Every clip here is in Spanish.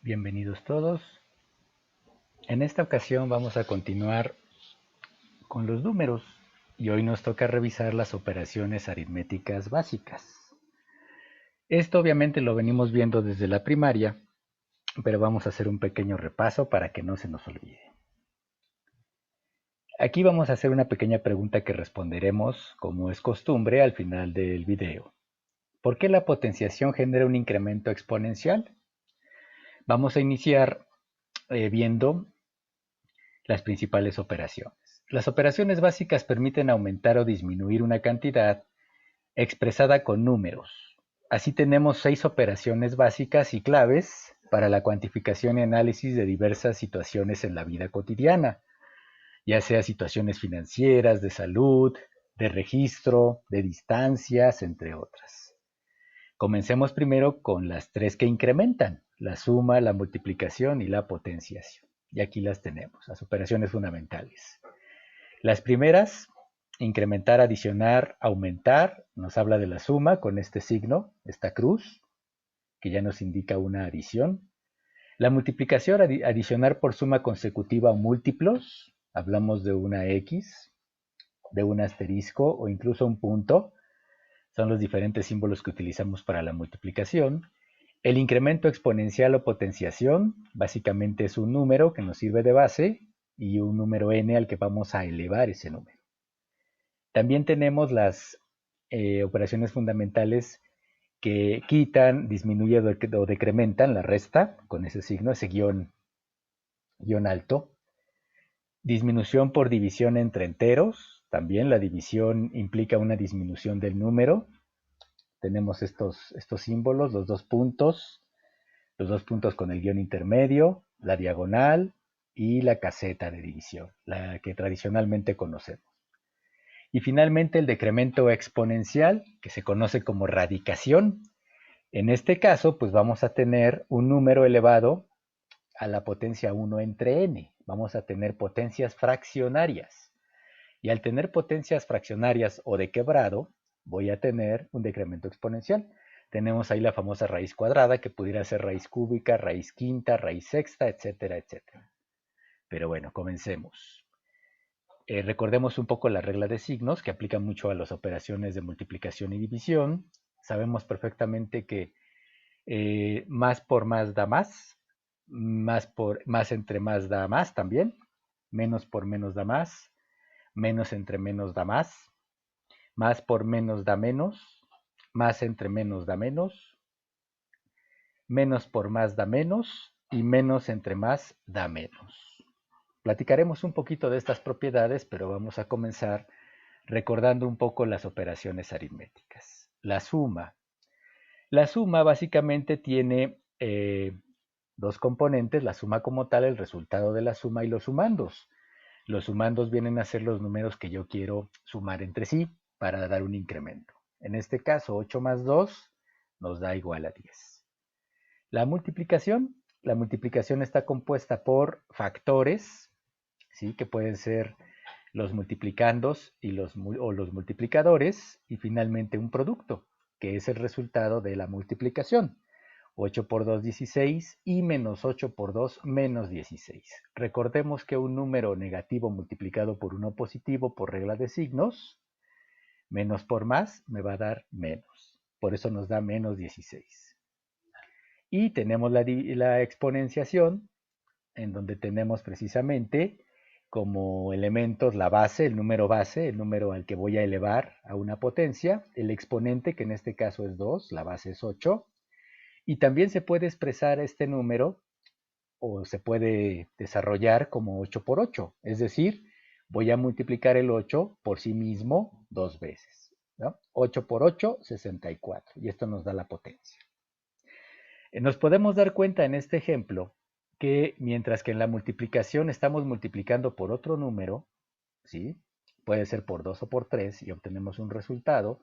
Bienvenidos todos. En esta ocasión vamos a continuar con los números y hoy nos toca revisar las operaciones aritméticas básicas. Esto obviamente lo venimos viendo desde la primaria, pero vamos a hacer un pequeño repaso para que no se nos olvide. Aquí vamos a hacer una pequeña pregunta que responderemos, como es costumbre, al final del video. ¿Por qué la potenciación genera un incremento exponencial? Vamos a iniciar viendo las principales operaciones. Las operaciones básicas permiten aumentar o disminuir una cantidad expresada con números. Así tenemos 6 operaciones básicas y claves para la cuantificación y análisis de diversas situaciones en la vida cotidiana, ya sea situaciones financieras, de salud, de registro, de distancias, entre otras. Comencemos primero con las 3 que incrementan: la suma, la multiplicación y la potenciación. Y aquí las tenemos, las operaciones fundamentales. Las primeras, incrementar, adicionar, aumentar, nos habla de la suma con este signo, esta cruz, que ya nos indica una adición. La multiplicación, adicionar por suma consecutiva o múltiplos, hablamos de una X, de un asterisco o incluso un punto, son los diferentes símbolos que utilizamos para la multiplicación. El incremento exponencial o potenciación, básicamente es un número que nos sirve de base y un número n al que vamos a elevar ese número. También tenemos las operaciones fundamentales que quitan, disminuyen o decrementan la resta, con ese signo, ese guión alto. Disminución por división entre enteros, también la división implica una disminución del número. Tenemos estos símbolos, los dos puntos con el guión intermedio, la diagonal y la caseta de división, la que tradicionalmente conocemos. Y finalmente el decremento exponencial, que se conoce como radicación. En este caso, pues vamos a tener un número elevado a la potencia 1 entre n. Vamos a tener potencias fraccionarias. Y al tener potencias fraccionarias o de quebrado, voy a tener un decremento exponencial. Tenemos ahí la famosa raíz cuadrada, que pudiera ser raíz cúbica, raíz quinta, raíz sexta, etcétera, etcétera. Pero bueno, comencemos. Recordemos un poco la regla de signos, que aplica mucho a las operaciones de multiplicación y división. Sabemos perfectamente que más por más da más, más entre más da más también, menos por menos da menos entre menos da más por menos da menos, más entre menos da menos por más da menos y menos entre más da menos. Platicaremos un poquito de estas propiedades, pero vamos a comenzar recordando un poco las operaciones aritméticas. La suma. La suma básicamente tiene dos componentes: la suma como tal, el resultado de la suma, y los sumandos. Los sumandos vienen a ser los números que yo quiero sumar entre sí para dar un incremento. En este caso, 8 más 2 nos da igual a 10. La multiplicación está compuesta por factores, ¿sí?, que pueden ser los multiplicandos o los multiplicadores, y finalmente un producto, que es el resultado de la multiplicación. 8 por 2, 16, y menos 8 por 2, menos 16. Recordemos que un número negativo multiplicado por uno positivo, por regla de signos, menos por más me va a dar menos. Por eso nos da menos 16. Y tenemos la exponenciación, en donde tenemos precisamente como elementos la base, el número al que voy a elevar a una potencia, el exponente, que en este caso es 2, la base es 8, y también se puede expresar este número, o se puede desarrollar como 8 por 8, es decir, voy a multiplicar el 8 por sí mismo dos veces, ¿no? 8 por 8, 64, y esto nos da la potencia. Nos podemos dar cuenta en este ejemplo que mientras que en la multiplicación estamos multiplicando por otro número, ¿sí?, puede ser por 2 o por 3 y obtenemos un resultado,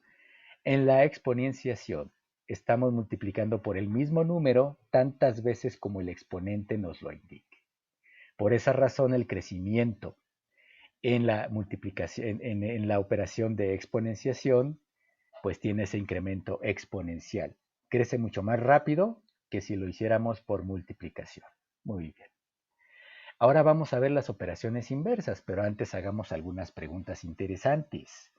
en la exponenciación estamos multiplicando por el mismo número tantas veces como el exponente nos lo indique. Por esa razón, el crecimiento en la multiplicación, en la operación de exponenciación, pues tiene ese incremento exponencial. Crece mucho más rápido que si lo hiciéramos por multiplicación. Muy bien. Ahora vamos a ver las operaciones inversas, pero antes hagamos algunas preguntas interesantes.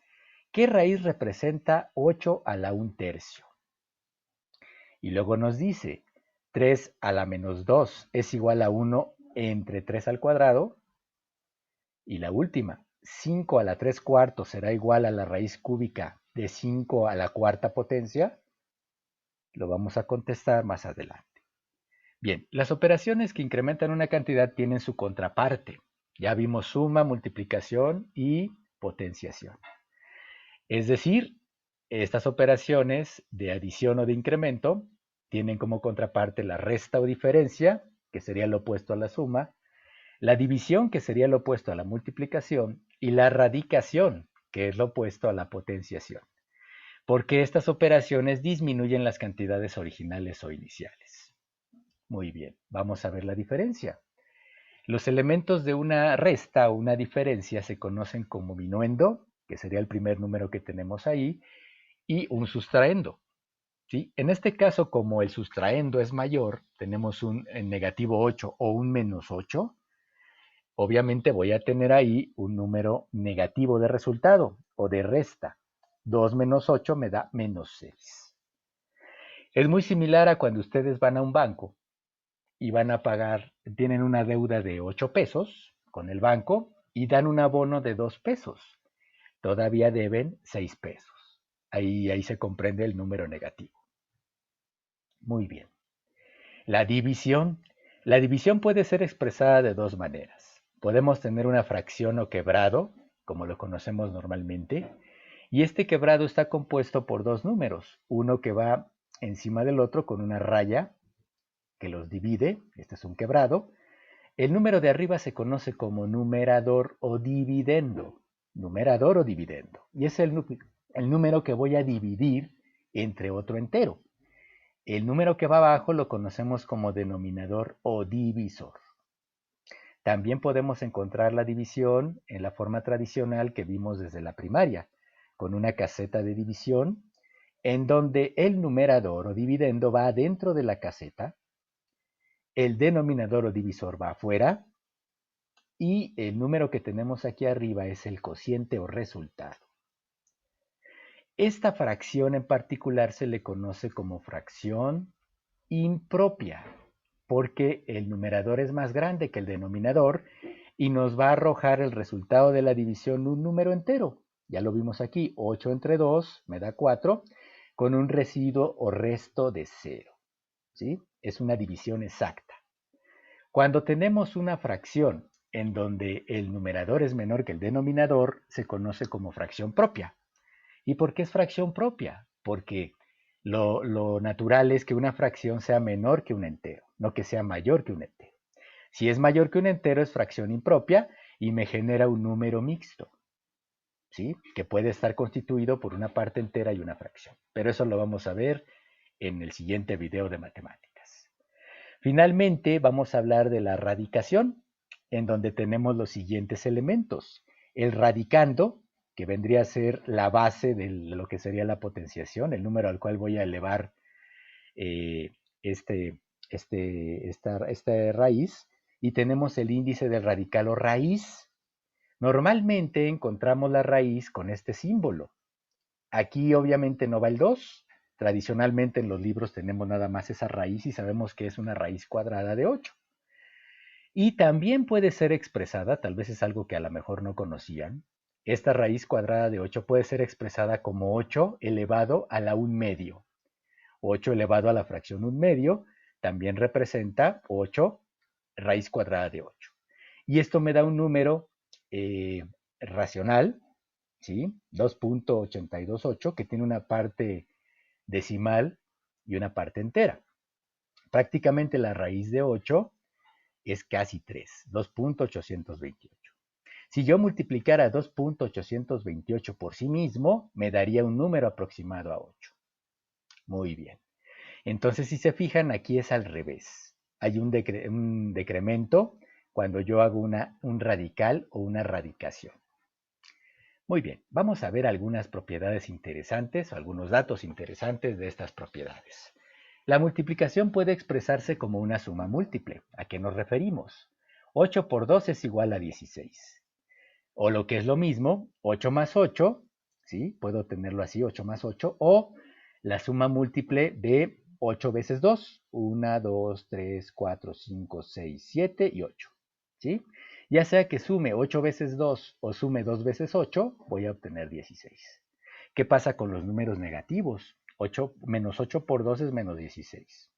¿Qué raíz representa 8 a la 1/3? Y luego nos dice, 3 a la menos 2 es igual a 1 entre 3 al cuadrado. Y la última, 5 a la 3/4 será igual a la raíz cúbica de 5 a la cuarta potencia. Lo vamos a contestar más adelante. Bien, las operaciones que incrementan una cantidad tienen su contraparte. Ya vimos suma, multiplicación y potenciación. Es decir, estas operaciones de adición o de incremento tienen como contraparte la resta o diferencia, que sería lo opuesto a la suma, la división, que sería lo opuesto a la multiplicación, y la radicación, que es lo opuesto a la potenciación, porque estas operaciones disminuyen las cantidades originales o iniciales. Muy bien, vamos a ver la diferencia. Los elementos de una resta o una diferencia se conocen como minuendo, que sería el primer número que tenemos ahí, y un sustraendo. ¿Sí? En este caso, como el sustraendo es mayor, tenemos un negativo 8 o un menos 8, obviamente voy a tener ahí un número negativo de resultado o de resta. 2 menos 8 me da menos 6. Es muy similar a cuando ustedes van a un banco y van a pagar, tienen una deuda de 8 pesos con el banco y dan un abono de 2 pesos. Todavía deben 6 pesos. Ahí se comprende el número negativo. Muy bien. La división. La división puede ser expresada de dos maneras. Podemos tener una fracción o quebrado, como lo conocemos normalmente, y este quebrado está compuesto por dos números, uno que va encima del otro con una raya que los divide, este es un quebrado. El número de arriba se conoce como numerador o dividendo, y es el número que voy a dividir entre otro entero. El número que va abajo lo conocemos como denominador o divisor. También podemos encontrar la división en la forma tradicional que vimos desde la primaria, con una caseta de división, en donde el numerador o dividendo va dentro de la caseta, el denominador o divisor va afuera, y el número que tenemos aquí arriba es el cociente o resultado. Esta fracción en particular se le conoce como fracción impropia, porque el numerador es más grande que el denominador y nos va a arrojar el resultado de la división un número entero. Ya lo vimos aquí, 8 entre 2 me da 4, con un residuo o resto de 0. ¿Sí? Es una división exacta. Cuando tenemos una fracción en donde el numerador es menor que el denominador, se conoce como fracción propia. ¿Y por qué es fracción propia? Porque lo natural es que una fracción sea menor que un entero, no que sea mayor que un entero. Si es mayor que un entero es fracción impropia y me genera un número mixto, ¿sí? Que puede estar constituido por una parte entera y una fracción. Pero eso lo vamos a ver en el siguiente video de matemáticas. Finalmente vamos a hablar de la radicación, en donde tenemos los siguientes elementos. El radicando, que vendría a ser la base de lo que sería la potenciación, el número al cual voy a elevar esta raíz, y tenemos el índice del radical o raíz. Normalmente encontramos la raíz con este símbolo. Aquí obviamente no va el 2. Tradicionalmente en los libros tenemos nada más esa raíz y sabemos que es una raíz cuadrada de 8. Y también puede ser expresada, tal vez es algo que a lo mejor no conocían, esta raíz cuadrada de 8 puede ser expresada como 8 elevado a la 1/2. 8 elevado a la fracción 1/2 también representa 8 raíz cuadrada de 8. Y esto me da un número racional, ¿sí? 2.828, que tiene una parte decimal y una parte entera. Prácticamente la raíz de 8 es casi 3, 2.828. Si yo multiplicara 2.828 por sí mismo, me daría un número aproximado a 8. Muy bien. Entonces, si se fijan, aquí es al revés. Hay un decremento cuando yo hago un radical o una radicación. Muy bien, vamos a ver algunas propiedades interesantes, algunos datos interesantes de estas propiedades. La multiplicación puede expresarse como una suma múltiple. ¿A qué nos referimos? 8 por 2 es igual a 16. O lo que es lo mismo, 8 más 8, ¿sí? Puedo tenerlo así, 8 más 8, o la suma múltiple de 8 veces 2, 1, 2, 3, 4, 5, 6, 7 y 8, ¿sí? Ya sea que sume 8 veces 2 o sume 2 veces 8, voy a obtener 16. ¿Qué pasa con los números negativos? 8, menos 8 por 2 es menos 16.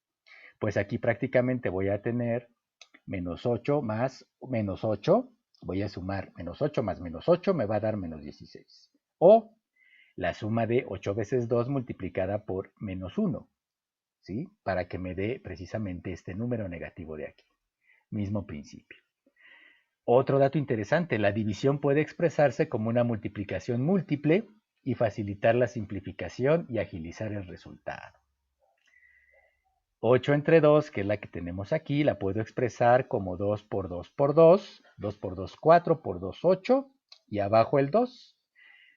Pues aquí prácticamente voy a tener menos 8 más menos 8, voy a sumar menos 8 más menos 8, me va a dar menos 16. O la suma de 8 veces 2 multiplicada por menos 1, ¿sí? Para que me dé precisamente este número negativo de aquí. Mismo principio. Otro dato interesante, la división puede expresarse como una multiplicación múltiple y facilitar la simplificación y agilizar el resultado. 8 entre 2, que es la que tenemos aquí, la puedo expresar como 2 por 2 por 2, 2 por 2, 4, por 2, 8, y abajo el 2.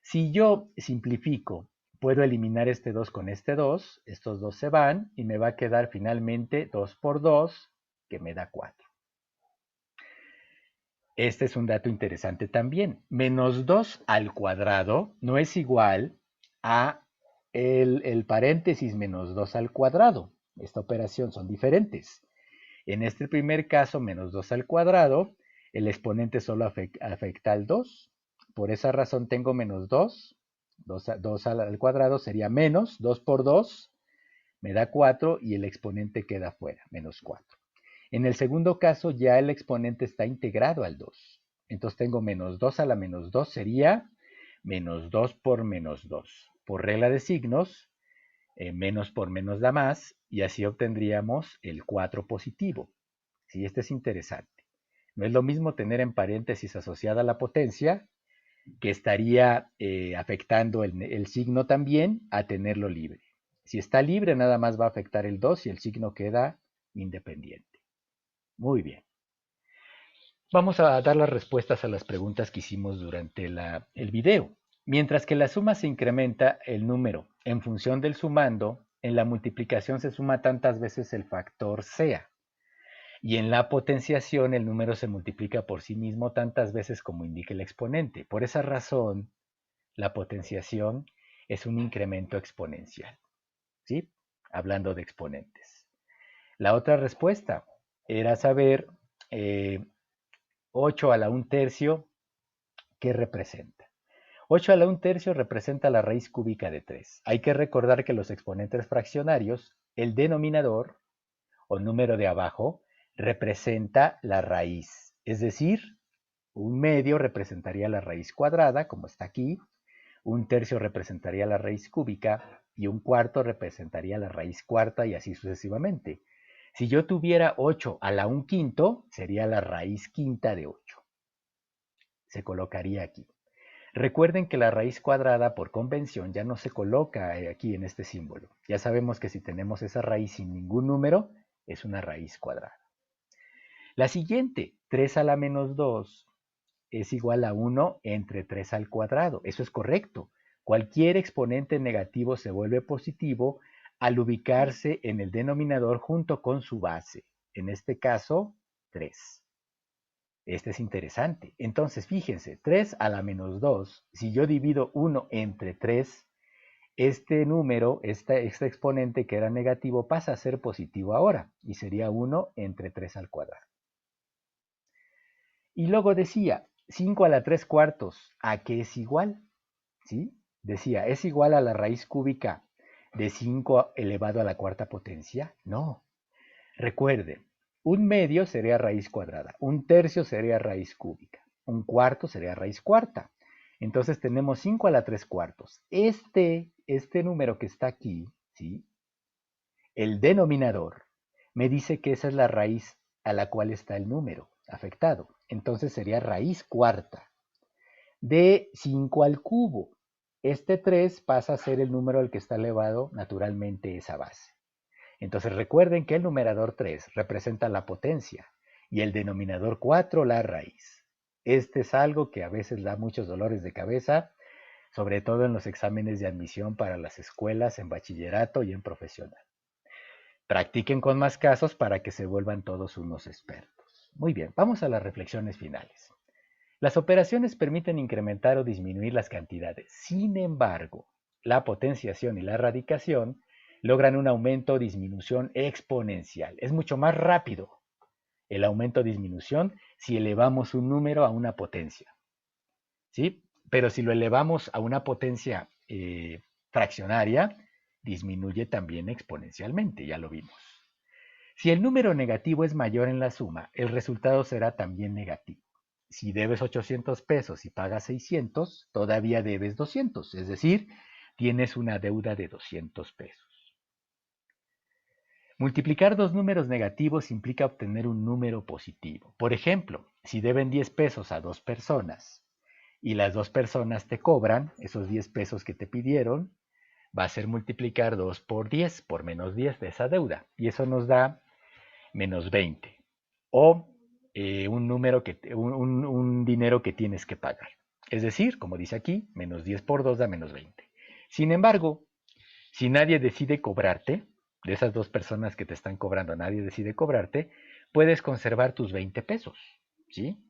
Si yo simplifico, puedo eliminar este 2 con este 2, estos dos se van, y me va a quedar finalmente 2 por 2, que me da 4. Este es un dato interesante también. Menos 2 al cuadrado no es igual a el paréntesis menos 2 al cuadrado. Esta operación son diferentes. En este primer caso, menos 2 al cuadrado, el exponente solo afecta al 2. Por esa razón tengo menos 2. 2 al cuadrado sería menos 2 por 2, me da 4 y el exponente queda fuera, menos 4. En el segundo caso ya el exponente está integrado al 2. Entonces tengo menos 2 a la menos 2 sería menos 2 por menos 2. Por regla de signos, menos por menos da más y así obtendríamos el 4 positivo. Sí, este es interesante. No es lo mismo tener en paréntesis asociada la potencia, que estaría afectando el signo también, a tenerlo libre. Si está libre, nada más va a afectar el 2 y el signo queda independiente. Muy bien. Vamos a dar las respuestas a las preguntas que hicimos durante el video. Mientras que la suma se incrementa el número en función del sumando, en la multiplicación se suma tantas veces el factor sea. Y en la potenciación el número se multiplica por sí mismo tantas veces como indique el exponente. Por esa razón, la potenciación es un incremento exponencial. ¿Sí? Hablando de exponentes. La otra respuesta era saber 8 a la 1/3, ¿qué representa? 8 a la 1/3 representa la raíz cúbica de 3. Hay que recordar que los exponentes fraccionarios, el denominador o número de abajo, representa la raíz. Es decir, un medio representaría la raíz cuadrada, como está aquí, un tercio representaría la raíz cúbica y un cuarto representaría la raíz cuarta y así sucesivamente. Si yo tuviera 8 a la 1/5, sería la raíz quinta de 8. Se colocaría aquí. Recuerden que la raíz cuadrada por convención ya no se coloca aquí en este símbolo. Ya sabemos que si tenemos esa raíz sin ningún número, es una raíz cuadrada. La siguiente, 3 a la menos 2, es igual a 1 entre 3 al cuadrado. Eso es correcto. Cualquier exponente negativo se vuelve positivo al ubicarse en el denominador junto con su base. En este caso, 3. Este es interesante. Entonces, fíjense, 3 a la menos 2, si yo divido 1 entre 3, este número, este exponente que era negativo, pasa a ser positivo ahora, y sería 1 entre 3 al cuadrado. Y luego decía, 5 a la 3 cuartos, ¿a qué es igual? ¿Sí? Decía, ¿es igual a la raíz cúbica de 5 elevado a la cuarta potencia? No. Recuerden, un medio sería raíz cuadrada, un tercio sería raíz cúbica, un cuarto sería raíz cuarta. Entonces tenemos 5 a la 3 cuartos. Este número que está aquí, ¿sí? El denominador me dice que esa es la raíz a la cual está el número afectado. Entonces sería raíz cuarta de 5 al cubo. Este 3 pasa a ser el número al que está elevado naturalmente esa base. Entonces recuerden que el numerador 3 representa la potencia y el denominador 4 la raíz. Este es algo que a veces da muchos dolores de cabeza, sobre todo en los exámenes de admisión para las escuelas en bachillerato y en profesional. Practiquen con más casos para que se vuelvan todos unos expertos. Muy bien, vamos a las reflexiones finales. Las operaciones permiten incrementar o disminuir las cantidades. Sin embargo, la potenciación y la radicación logran un aumento o disminución exponencial. Es mucho más rápido el aumento o disminución si elevamos un número a una potencia. ¿Sí? Pero si lo elevamos a una potencia fraccionaria, disminuye también exponencialmente, ya lo vimos. Si el número negativo es mayor en la suma, el resultado será también negativo. Si debes 800 pesos y pagas 600, todavía debes 200, es decir, tienes una deuda de 200 pesos. Multiplicar dos números negativos implica obtener un número positivo. Por ejemplo, si deben 10 pesos a dos personas y las dos personas te cobran esos 10 pesos que te pidieron, va a ser multiplicar 2 por 10, por menos 10 de esa deuda. Y eso nos da menos 20. O un dinero que tienes que pagar. Es decir, como dice aquí, menos 10 por 2 da menos 20. Sin embargo, si nadie decide cobrarte, de esas dos personas que te están cobrando, nadie decide cobrarte, puedes conservar tus 20 pesos, ¿sí?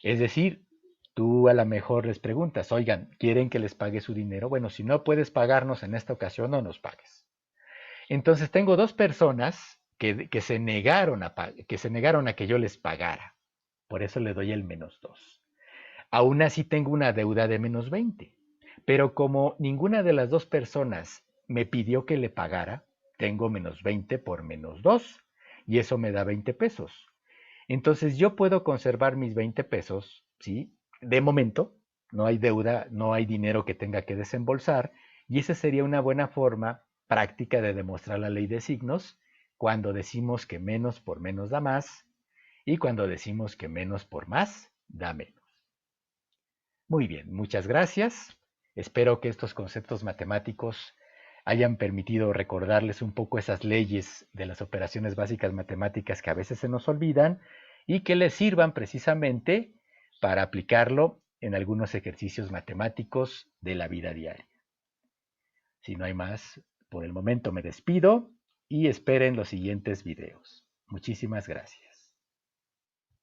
Es decir, tú a lo mejor les preguntas, oigan, ¿quieren que les pague su dinero? Bueno, si no puedes pagarnos en esta ocasión, no nos pagues. Entonces tengo dos personas que se negaron a que yo les pagara. Por eso le doy el menos 2. Aún así tengo una deuda de menos 20. Pero como ninguna de las dos personas me pidió que le pagara, tengo menos 20 por menos 2. Y eso me da 20 pesos. Entonces yo puedo conservar mis 20 pesos, ¿sí? De momento, no hay deuda, no hay dinero que tenga que desembolsar, y esa sería una buena forma práctica de demostrar la ley de signos cuando decimos que menos por menos da más y cuando decimos que menos por más da menos. Muy bien, muchas gracias. Espero que estos conceptos matemáticos hayan permitido recordarles un poco esas leyes de las operaciones básicas matemáticas que a veces se nos olvidan y que les sirvan precisamente para aplicarlo en algunos ejercicios matemáticos de la vida diaria. Si no hay más, por el momento me despido y esperen los siguientes videos. Muchísimas gracias.